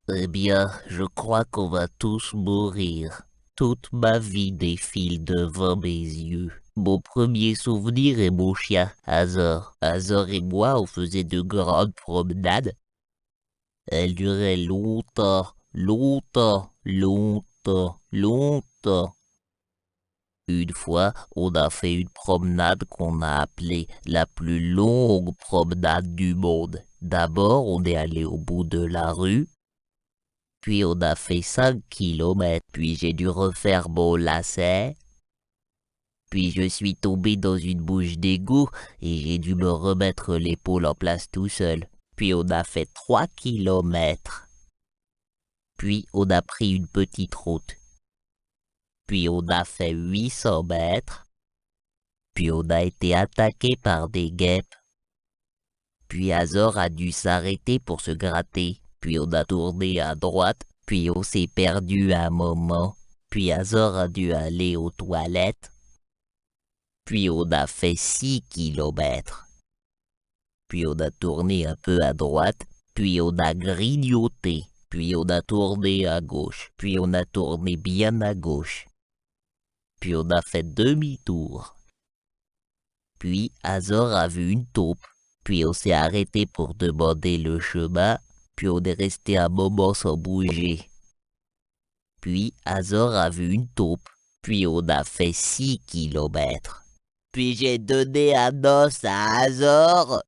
Eh bien, je crois qu'on va tous mourir. Toute ma vie défile devant mes yeux. Mon premier souvenir est mon chien, Azor. Azor et moi, on faisait de grandes promenades. Elles duraient longtemps, longtemps, longtemps, longtemps. Une fois, on a fait une promenade qu'on a appelée la plus longue promenade du monde. D'abord, on est allé au bout de la rue. Puis on a fait 5 kilomètres, puis j'ai dû refaire mon lacet, puis je suis tombé dans une bouche d'égout et j'ai dû me remettre l'épaule en place tout seul. Puis on a fait 3 kilomètres. Puis on a pris une petite route. Puis on a fait 800 mètres. Puis on a été attaqué par des guêpes. Puis Azor a dû s'arrêter pour se gratter. Puis on a tourné à droite. Puis on s'est perdu un moment. Puis Azor a dû aller aux toilettes. Puis on a fait 6 kilomètres. Puis on a tourné un peu à droite. Puis on a grignoté. Puis on a tourné à gauche. Puis on a tourné bien à gauche. Puis on a fait demi-tour. Puis Azor a vu une taupe. Puis on s'est arrêté pour demander le chemin. Puis on est resté un moment sans bouger. Puis Azor a vu une taupe. Puis on a fait 6 kilomètres. Puis j'ai donné un os à Azor.